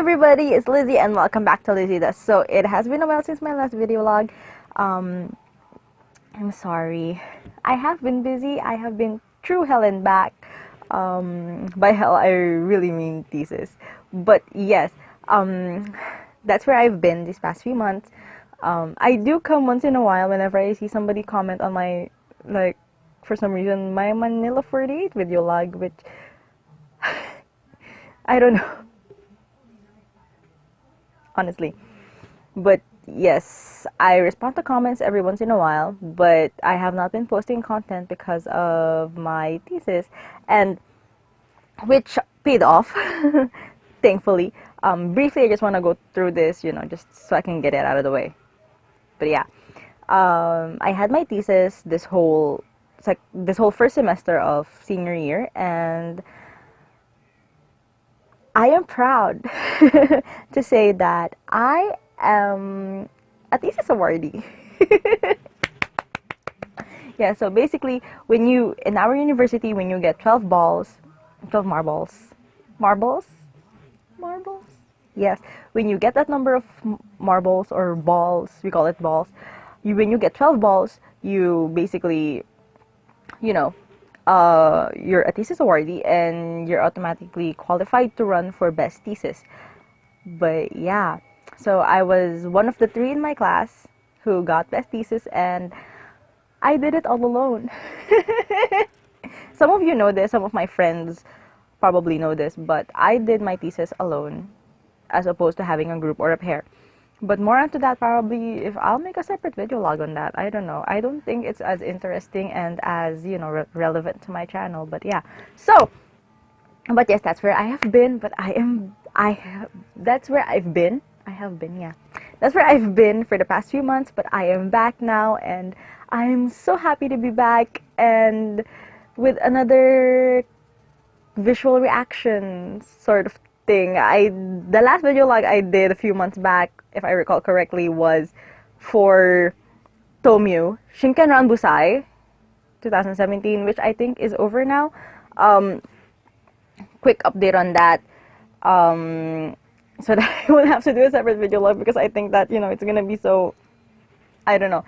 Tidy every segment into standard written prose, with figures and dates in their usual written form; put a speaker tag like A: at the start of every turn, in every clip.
A: everybody, it's Lizzie and welcome back to Lizzie Does. So it has been a while since my last video log. I'm sorry. I have been busy. I have been through hell and back. By hell I really mean thesis. But yes, that's where I've been these past few months. I do come once in a while whenever I see somebody comment on my, for some reason, my Manila 48 video log, which I don't know. Honestly. But yes, I respond to comments every once in a while, but I have not been posting content because of my thesis, and which paid off, thankfully. Briefly, I just want to go through this, just so I can get it out of the way. But yeah, I had my thesis this whole first semester of senior year, and I am proud to say that I am a thesis awardee. Yeah, so basically, in our university, when you get 12 marbles? Yes, when you get that number of marbles or balls, we call it balls, when you get 12 balls, you basically, you're a thesis awardee and you're automatically qualified to run for best thesis. But yeah, so I was one of the 3 in my class who got best thesis, and I did it all alone. Some of you know this, some of my friends probably know this, but I did my thesis alone as opposed to having a group or a pair. But more onto that probably if I'll make a separate video log on that. I don't know. I don't think it's as interesting and as, relevant to my channel. But yeah. So, but yes, that's where I have been. But that's where I've been. Yeah. That's where I've been for the past few months. But I am back now, and I'm so happy to be back and with another visual reaction sort of thing. The last video log I did a few months back, if I recall correctly, was for Tomoyo Shinken Busai 2017, which I think is over now. Quick update on that, so that I will have to do a separate video log, because I think that it's gonna be so, I don't know,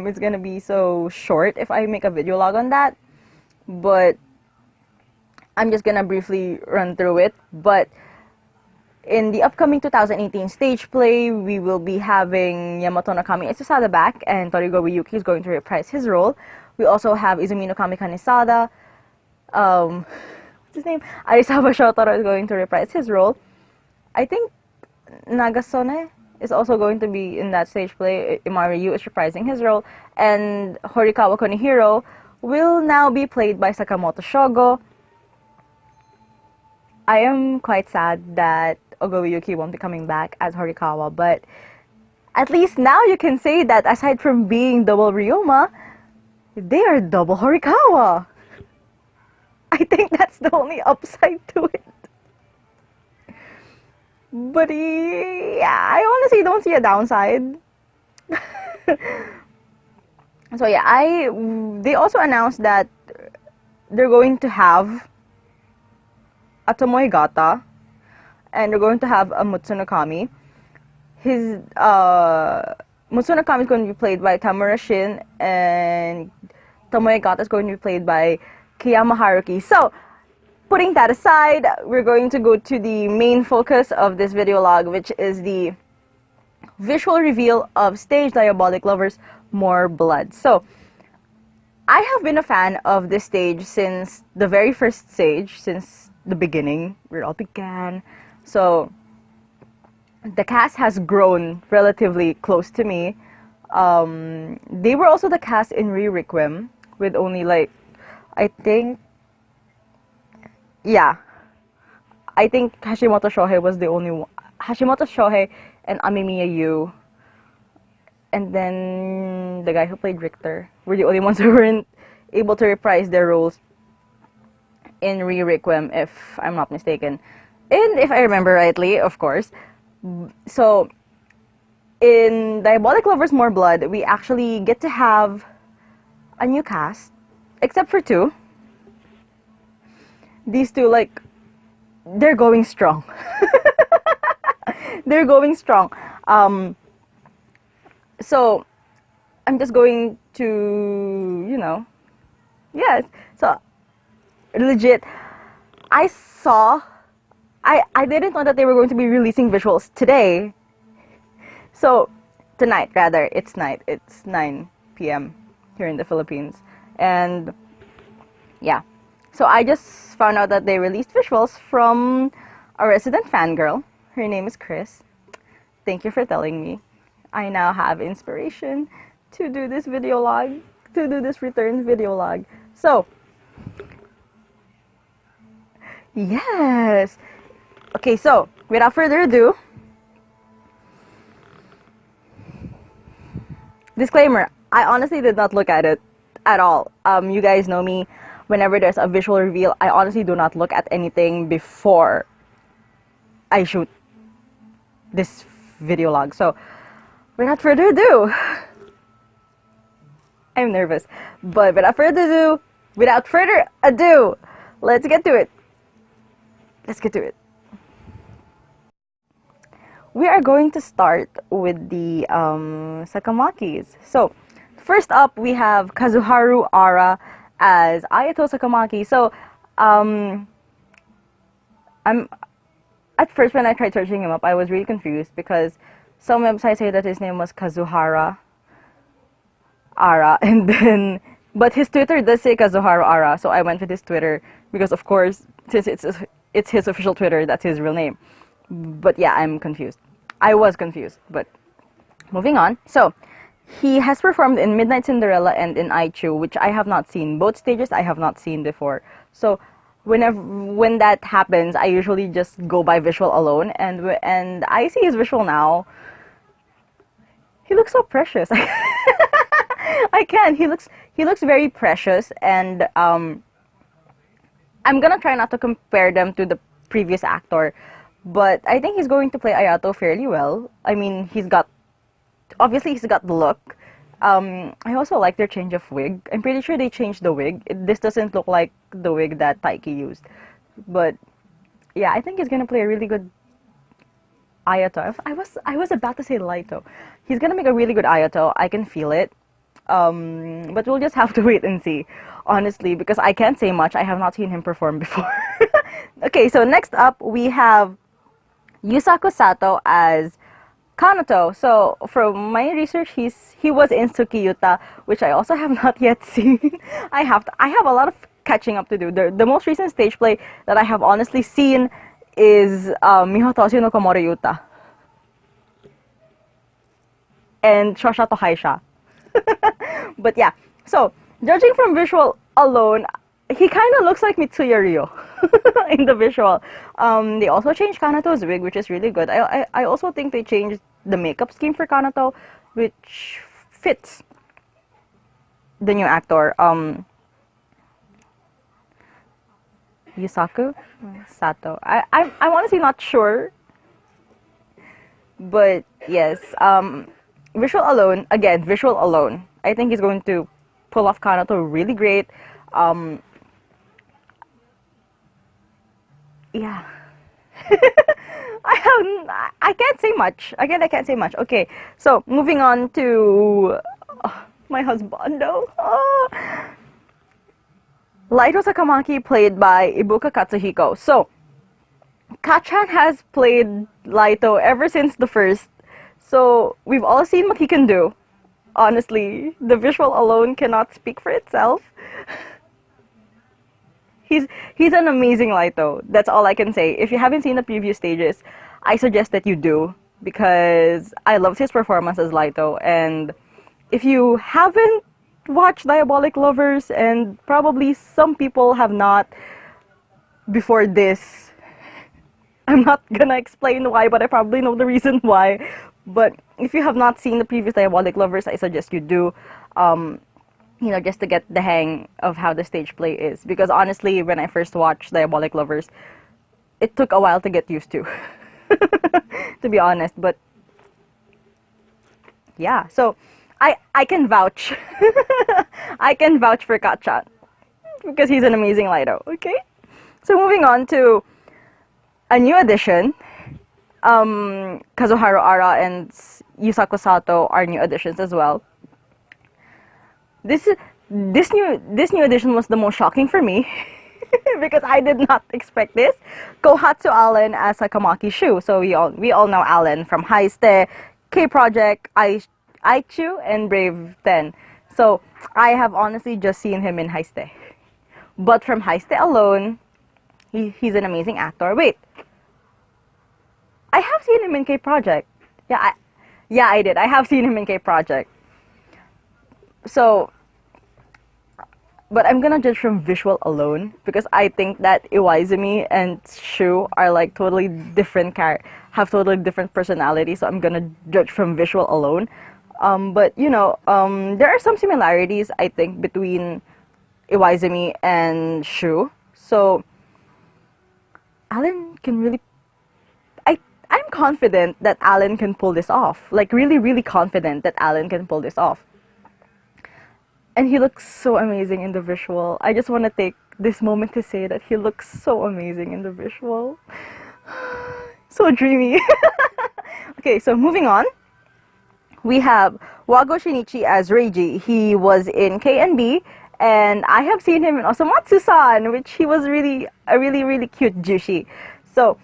A: it's gonna be so short if I make a video log on that. But I'm just gonna briefly run through it. But in the upcoming 2018 stage play, we will be having Yamato Nakami Itsusada back, and Torigo Yuki is going to reprise his role. We also have Izumi no Kami Kanisada, what's his name? Arisawa Shotaro is going to reprise his role. I think Nagasone is also going to be in that stage play. Imari Yu is reprising his role, and Horikawa Konihiro will now be played by Sakamoto Shogo. I am quite sad that Ogawa Yuki won't be coming back as Horikawa, but at least now you can say that aside from being double Ryoma, they are double Horikawa. I think that's the only upside to it. But yeah, I honestly don't see a downside. So yeah, they also announced that they're going to have a Tomoegata, and they're going to have a Mutsunokami. His Mutsunokami is going to be played by Tamura Shin, and Tomoegata is going to be played by Kiyama Haruki. So, putting that aside, we're going to go to the main focus of this video log, which is the visual reveal of Stage Diabolik Lovers More Blood. So, I have been a fan of this stage since the very first stage, since the beginning, where it all began. So, the cast has grown relatively close to me. They were also the cast in Re-Requiem, with only I think Hashimoto Shohei was the only one. Hashimoto Shohei and Amemiya Yu, and then the guy who played Richter, were the only ones who weren't able to reprise their roles in Re-Requiem, if I'm not mistaken. And if I remember rightly, of course. So, in Diabolik Lovers More Blood, we actually get to have a new cast, except for 2. These 2, they're going strong. They're going strong. So I'm just going to, yes. So legit, I didn't know that they were going to be releasing visuals today. So tonight, rather, it's night. It's 9 p.m. here in the Philippines. And yeah, so I just found out that they released visuals from a resident fangirl. Her name is Chris. Thank you for telling me. I now have inspiration to do this video log, to do this return video log. So, yes. Okay, so without further ado, disclaimer, I honestly did not look at it at all. You guys know me. Whenever there's a visual reveal, I honestly do not look at anything before I shoot this video log. So, without further ado, I'm nervous. But without further ado, let's get to it. Let's get to it. We are going to start with the Sakamakis. So, first up, we have Kazuharu Ara as Ayato Sakamaki. So, I'm at first when I tried searching him up, I was really confused because some websites say that his name was Kazuhara Ara, and then but his Twitter does say Kazuharu Ara, so I went with his Twitter because of course since it's his official Twitter, that's his real name. But yeah, I'm confused. I was confused, but moving on. So, he has performed in Midnight Cinderella and in Aichu, which I have not seen. Both stages I have not seen before. So, when that happens, I usually just go by visual alone, and I see his visual now. He looks so precious. I can't. He looks very precious, and I'm gonna try not to compare them to the previous actor, but I think he's going to play Ayato fairly well. I mean, obviously he's got the look. I also like their change of wig. I'm pretty sure they changed the wig. This doesn't look like the wig that Taiki used. But yeah, I think he's gonna play a really good Ayato. I was about to say Laito. He's gonna make a really good Ayato. I can feel it. But we'll just have to wait and see, honestly, because I can't say much. I have not seen him perform before. Okay, so next up we have Yusaku Sato as Kanoto. So from my research, he was in Tsukiyuta, which I also have not yet seen. I have a lot of catching up to do. The most recent stage play that I have honestly seen is Mihotoshi no Komoro Yuta and Shosha to Haisha. But yeah, so judging from visual alone, he kind of looks like Mitsuya Ryo in the visual. They also changed Kanato's wig, which is really good. I also think they changed the makeup scheme for Kanato, which fits the new actor. Yusaku Sato. I'm honestly not sure, but yes. Visual alone, I think he's going to pull off Kanato really great. Yeah. I can't say much. Again, I can't say much. Okay, so moving on to my husbando. Laito Sakamaki, played by Ibuka Katsuhiko. So, Kachan has played Laito ever since the first. So, we've all seen what he can do. Honestly, the visual alone cannot speak for itself. He's an amazing Laito. That's all I can say. If you haven't seen the previous stages, I suggest that you do, because I loved his performance as Laito. And if you haven't watched Diabolik Lovers, and probably some people have not before this, I'm not gonna explain why, but I probably know the reason why. But if you have not seen the previous Diabolik Lovers, I suggest you do. Just to get the hang of how the stage play is. Because honestly, when I first watched Diabolik Lovers, it took a while to get used to. To be honest, but yeah, so I can vouch. I can vouch for Kachan because he's an amazing Laito. Okay, so moving on to a new addition. Kazuharu Ara and Yusaku Sato are new additions as well. This new addition was the most shocking for me because I did not expect this. Kohatsu Allen as Sakamaki Shu. So we all know Allen from Haiste, K Project, Aichu, and Brave 10. So I have honestly just seen him in Haiste. But from Haiste alone, he's an amazing actor. Wait, I have seen him in K Project. Yeah, I did. I have seen him in K Project. So, but I'm gonna judge from visual alone because I think that Iwaizumi and Shu are like totally different have totally different personalities. So I'm gonna judge from visual alone. But you know, there are some similarities I think between Iwaizumi and Shu. So Alan can really. I'm confident that Alan can pull this off. Like really, really confident that Alan can pull this off. And he looks so amazing in the visual. I just want to take this moment to say that he looks so amazing in the visual. So dreamy. Okay, so moving on. We have Wago Shinichi as Reiji. He was in KNB, and I have seen him in Osomatsu-san, which he was really a really cute Jushi. So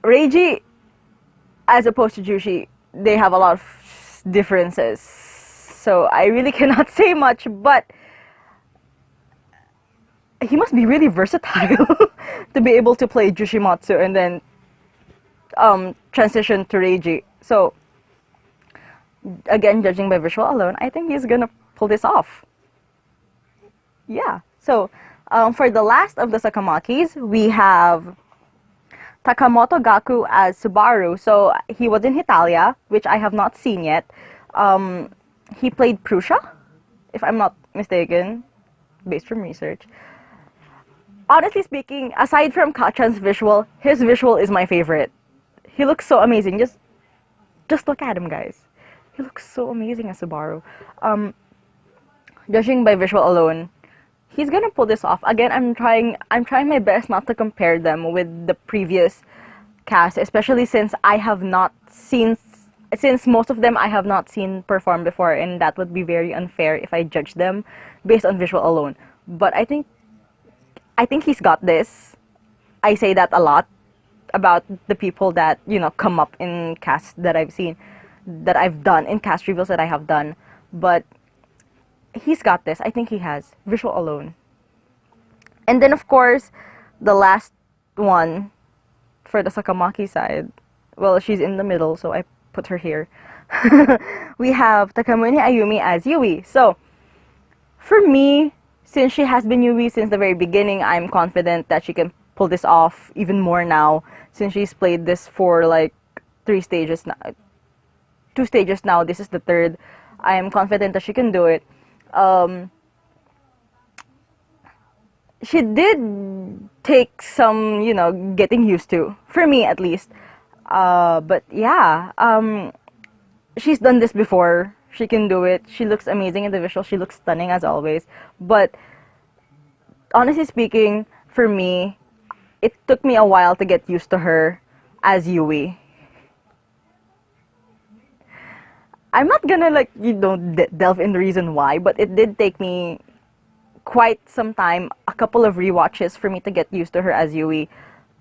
A: Reiji, as opposed to Jushi, they have a lot of differences. So I really cannot say much, but he must be really versatile to be able to play Jushimatsu and then transition to Reiji. So again, judging by visual alone, I think he's gonna pull this off. Yeah. So for the last of the Sakamakis, we have Takamoto Gaku as Subaru. So he was in Hitalia, which I have not seen yet. He played Prussia, if I'm not mistaken, based from research. Honestly speaking, aside from Kachan's visual, his visual is my favorite. He looks so amazing. Just look at him, guys. He looks so amazing as Subaru. Judging by visual alone, he's gonna pull this off. Again, I'm trying my best not to compare them with the previous cast, especially since since most of them I have not seen perform before, and that would be very unfair if I judge them based on visual alone. But I think he's got this. I say that a lot about the people that, you know, come up in casts that I've seen, that I've done, in cast reviews that I have done. But he's got this. I think he has. Visual alone. And then, of course, the last one for the Sakamaki side. Well, she's in the middle, so I put her here. We have Takamune Ayumi as Yui. So, for me, since she has been Yui since the very beginning, I'm confident that she can pull this off even more now, since she's played this for like 3 stages now. 2 stages now, this is the 3rd. I am confident that she can do it. She did take some, you know, getting used to, for me at least. But yeah, she's done this before. She can do it. She looks amazing in the visual. She looks stunning as always. But honestly speaking, for me, it took me a while to get used to her as Yui. I'm not gonna, like, you know, delve in the reason why, but it did take me quite some time, a couple of rewatches for me to get used to her as Yui.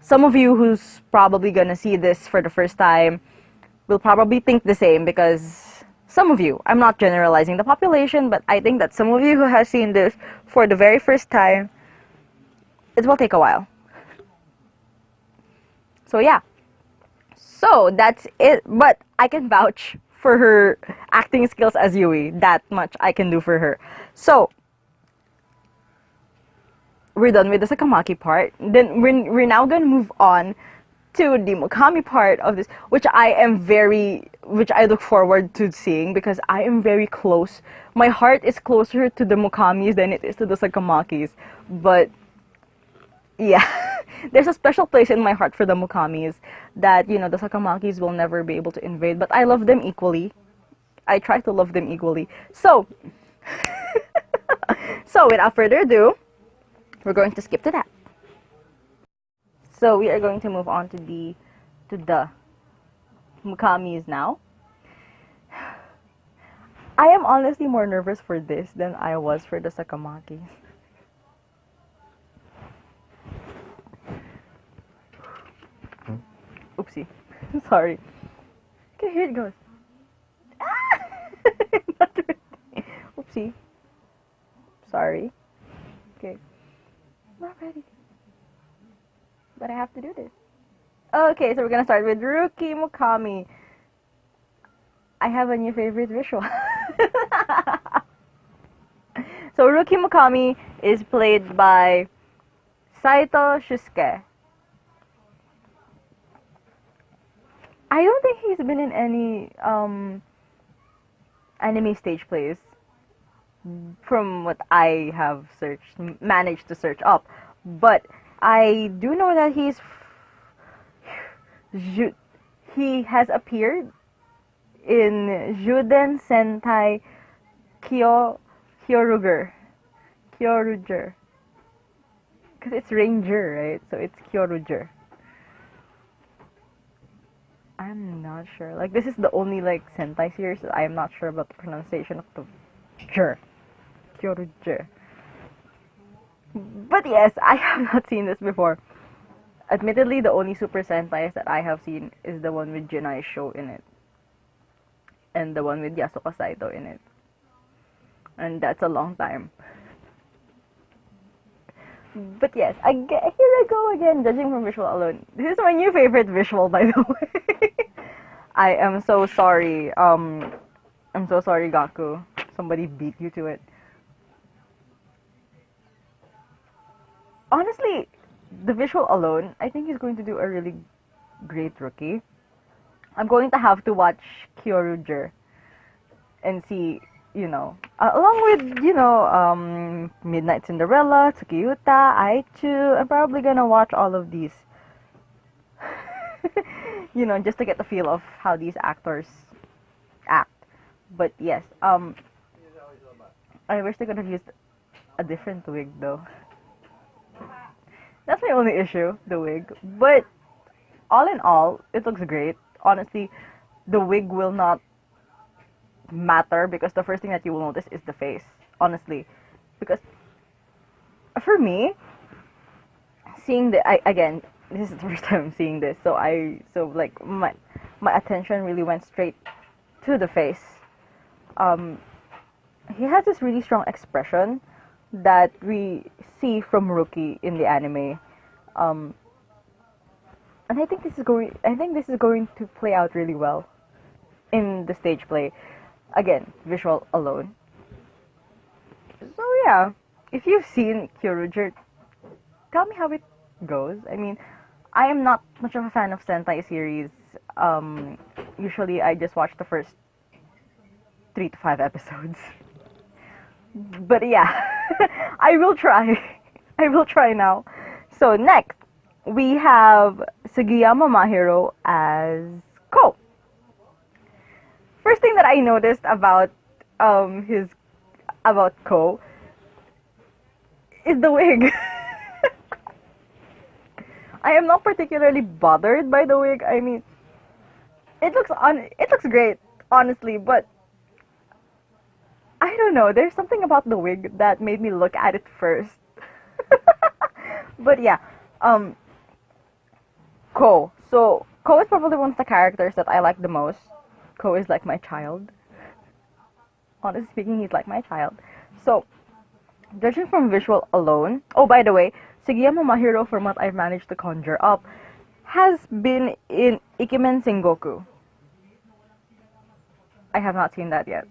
A: Some of you who's probably gonna see this for the first time will probably think the same, because some of you, I'm not generalizing the population, but I think that some of you who have seen this for the very first time, it will take a while. So yeah. So that's it, but I can vouch for her acting skills as Yui. That much I can do for her. So we're done with the Sakamaki part. Then we're now gonna move on to the Mukami part of this, which I look forward to seeing, because I am very close. My heart is closer to the Mukamis than it is to the Sakamakis. But yeah, there's a special place in my heart for the Mukamis that, you know, the Sakamakis will never be able to invade, but I love them equally. I try to love them equally. So, so without further ado, we're going to skip to that. So we are going to move on to the Mukamis now. I am honestly more nervous for this than I was for the Sakamaki. Oopsie. Sorry. Okay, here it goes. Ah! Not ready. Oopsie. Sorry. Okay. Not ready. But I have to do this. Okay, so we're gonna start with Rookie Mukami. I have a new favorite visual. So Rookie Mukami is played by Saito Shusuke. I don't think he's been in any anime stage plays from what I have managed to search up. But I do know that he has appeared in Juden Sentai Kyoruger. Because it's Ranger, right? So it's Kyoruger. I'm not sure. Like, this is the only, like, Sentai series that I am not sure about the pronunciation of the Kyoruger. But yes, I have not seen this before. Admittedly, the only Super Sentais that I have seen is the one with Jinai Sho in it. And the one with Yasuka Saito in it. And that's a long time. But yes, here I go again, judging from visual alone. This is my new favorite visual, by the way. I am so sorry. I'm so sorry, Gaku. Somebody beat you to it. Honestly, the visual alone, I think he's going to do a really great rookie. I'm going to have to watch Kyoruger and see, along with, Midnight Cinderella, Tsukiyuta, Aichu. I'm probably gonna watch all of these. Just to get the feel of how these actors act. But yes, I wish they could have used a different wig though. That's my only issue, the wig. But all in all, it looks great. Honestly, the wig will not matter because the first thing that you will notice is the face. Honestly, because for me, seeing again, this is the first time I'm seeing this, so my attention really went straight to the face. He has this really strong expression that we see from Rookie in the anime, and I think this is going to play out really well in the stage play. Again, visual alone. So yeah, if you've seen Kyoruger, tell me how it goes. I mean, I am not much of a fan of Sentai series. Usually I just watch the first 3 to 5 episodes. But yeah, I will try. I will try now. So next, we have Sugiyama Mahiro as Ko. First thing that I noticed about Ko is the wig. I am not particularly bothered by the wig. I mean, it looks great, honestly, but I don't know. There's something about the wig that made me look at it first. But yeah, Ko. So Ko is probably one of the characters that I like the most. Ko is like my child. Honestly speaking, he's like my child. So, judging from visual alone. Oh, by the way, Sugiyama Mahiro, from what I've managed to conjure up, has been in Ikemen Sengoku. I have not seen that yet.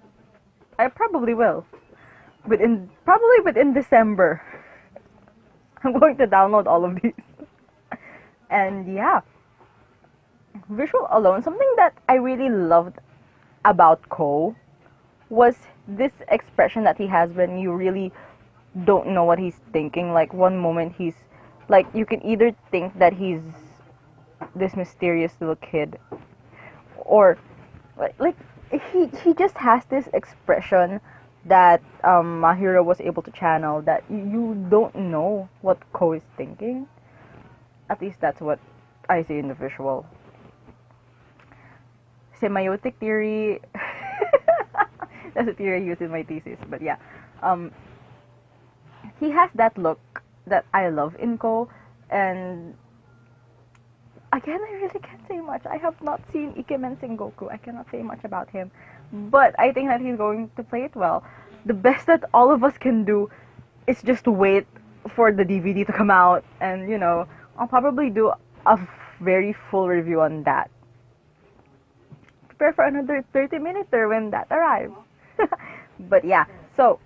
A: I probably will. Probably within December. I'm going to download all of these. And yeah, visual alone, something that I really loved about Ko was this expression that he has when you really don't know what he's thinking. Like, one moment he's like, you can either think that he's this mysterious little kid, or like he just has this expression that Mahiro was able to channel, that you don't know what Ko is thinking. At least that's what I see in the visual. Semiotic theory. That's a theory I used in my thesis. But yeah, he has that look that I love in Ko, and again, I really can't say much. I have not seen Ikemen Sengoku. I cannot say much about him, but I think that he's going to play it well. The best that all of us can do is just wait for the DVD to come out, and I'll probably do a very full review on that. Prepare for another 30-minute when that arrives. But yeah, so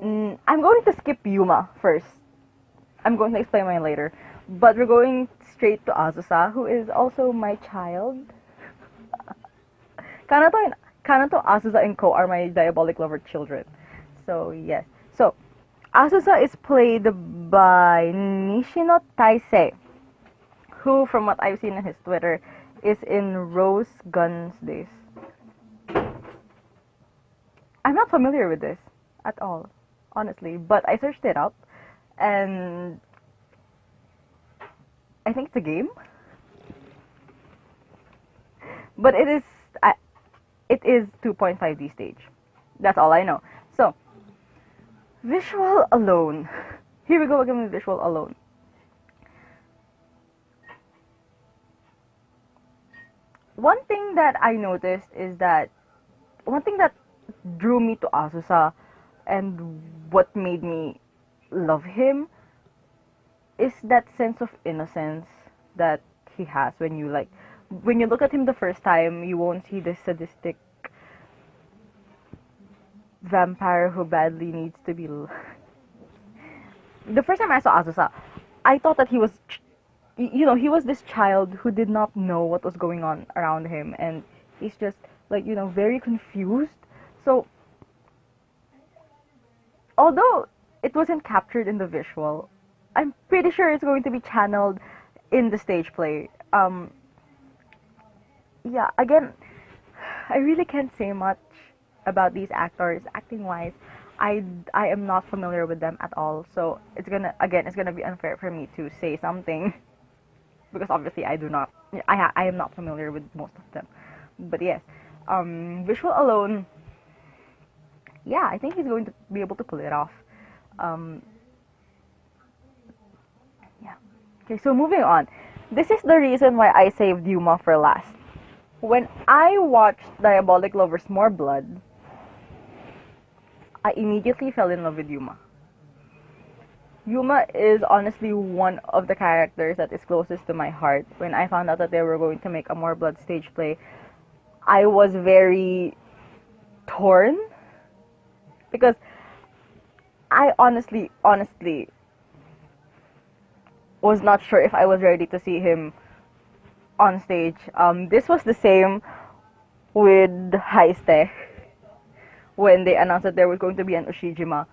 A: I'm going to skip Yuma first. I'm going to explain mine later. But we're going straight to Azusa, who is also my child. Kanato, Azusa, and Ko are my Diabolik Lover children. So, yes. So, Azusa is played by Nishino Taisei, who, from what I've seen on his Twitter, is in Rose Guns Days. I'm not familiar with this at all, honestly, but I searched it up, and I think it's a game, but it is 2.5D stage. That's all I know. So, visual alone. Here we go again with visual alone. One thing that I noticed is that one thing that drew me to Azusa and what made me love him is that sense of innocence that he has when you look at him the first time. You won't see this sadistic vampire who badly needs to be the first time I saw Azusa, I thought that he was he was this child who did not know what was going on around him, and he's just very confused. So although it wasn't captured in the visual, I'm pretty sure it's going to be channeled in the stage play. Yeah, again, I really can't say much about these actors acting wise. I am not familiar with them at all, so it's gonna be unfair for me to say something because obviously I am not familiar with most of them. But yes, visual alone, yeah, I think he's going to be able to pull it off. Yeah. Okay, so moving on. This is the reason why I saved Yuma for last. When I watched Diabolik Lovers More Blood, I immediately fell in love with Yuma. Yuma is honestly one of the characters that is closest to my heart. When I found out that they were going to make a More Blood stage play, I was very torn because I honestly was not sure if I was ready to see him on stage. This was the same with Haiste. When they announced that there was going to be an Ushijima,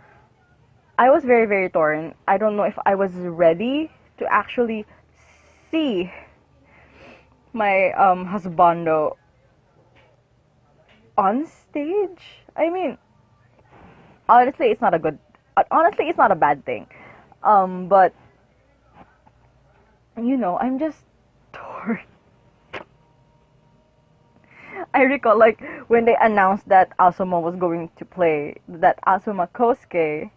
A: I was very, very torn. I don't know if I was ready to actually see my husbando on stage. I mean, honestly, it's not a bad thing. But I'm just torn. I recall when they announced that Asuma Kosuke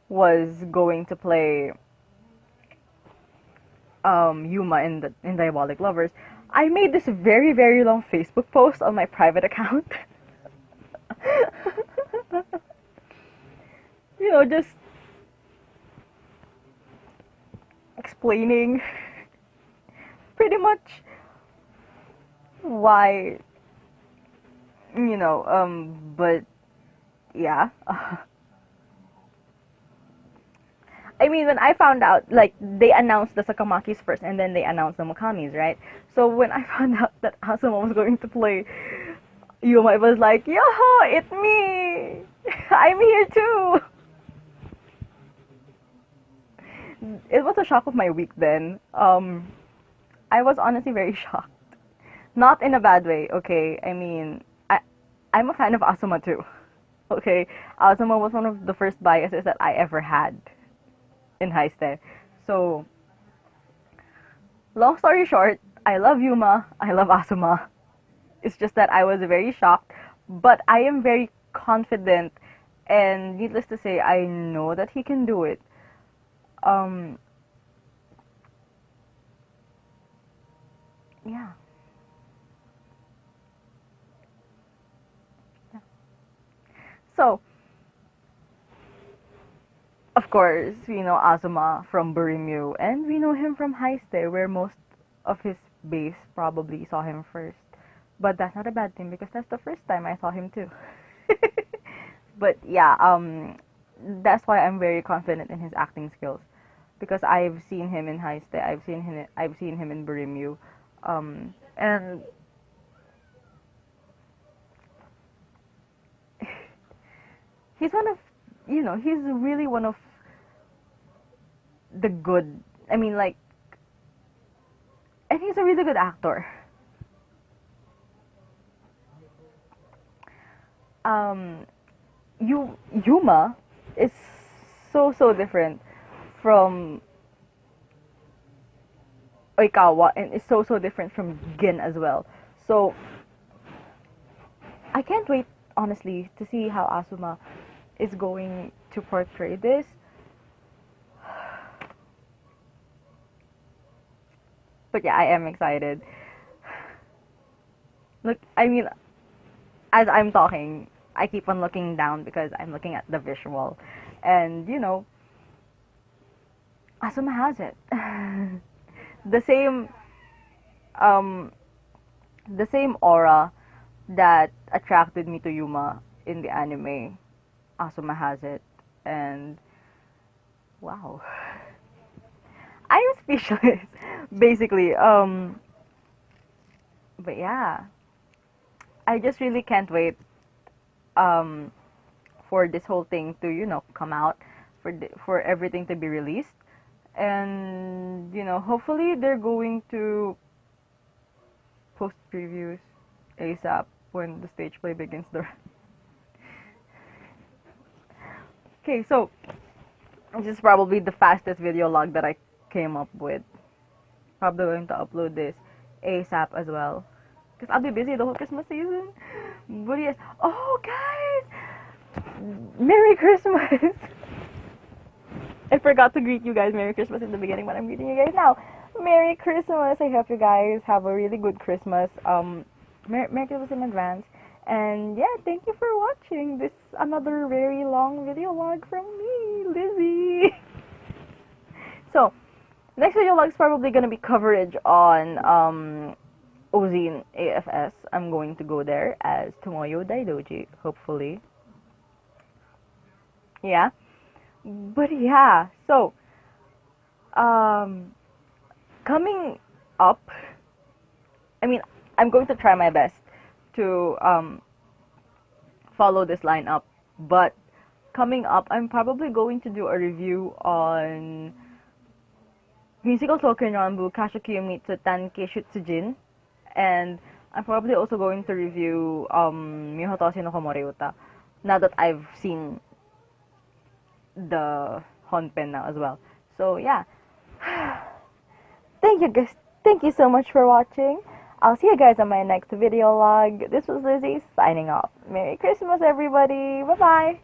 A: was going to play Yuma in Diabolik Lovers. I made this very, very long Facebook post on my private account. Just explaining pretty much why, but yeah. I mean, when I found out, they announced the Sakamakis first, and then they announced the Mukamis, right? So when I found out that Asuma was going to play Yuma, it was like, yo-ho, it's me! I'm here too! It was a shock of my week then. I was honestly very shocked. Not in a bad way, okay? I mean, I'm a fan of Asuma too, okay? Asuma was one of the first biases that I ever had in Haiste. So, Long story short, I love Yuma, I love Asuma. It's just that I was very shocked, but I am very confident, and needless to say, I know that he can do it. Um, yeah. So, of course, we know Azuma from Burimyu, and we know him from Heiste, where most of his base probably saw him first. But that's not a bad thing because that's the first time I saw him too. But yeah, that's why I'm very confident in his acting skills because I've seen him in Heiste, I've seen him in Burimyu, and he's one of, he's really one of the good. I mean, like, and he's a really good actor. Um, Yuma is so different from Oikawa, and is so different from Gin as well. So I can't wait, honestly, to see how Asuma is going to portray this. But yeah, I am excited. Look, I mean, as I'm talking, I keep on looking down because I'm looking at the visual. And, Asuma has it. the same um the same aura that attracted me to Yuma in the anime, Asuma has it. And wow. I am speechless basically. But yeah, I just really can't wait um for this whole thing to come out, for everything to be released. And hopefully they're going to post previews ASAP when the stage play begins. Okay, so this is probably the fastest video log that I came up with. Probably going to upload this ASAP as well because I'll be busy the whole Christmas season. But yes, oh guys, Merry Christmas. I forgot to greet you guys Merry Christmas in the beginning, but I'm greeting you guys now. Merry Christmas. I hope you guys have a really good Christmas. Merry Christmas in advance. And yeah, thank you for watching this another very long video log from me, Lizzie. So, next video log is probably gonna be coverage on Ozine AFS. I'm going to go there as Tomoyo Daidouji, hopefully. Yeah. But yeah, so coming up, I mean, I'm going to try my best to follow this lineup, but coming up, I'm probably going to do a review on Musical Token Ranbu Kashukyou Mitsu Tanke Shutsujin, and I'm probably also going to review Mihotoshi no Komoreuta, now that I've seen the Honpen now as well. So yeah, thank you guys, thank you so much for watching. I'll see you guys on my next video log. This was Lizzie signing off. Merry Christmas everybody, bye bye.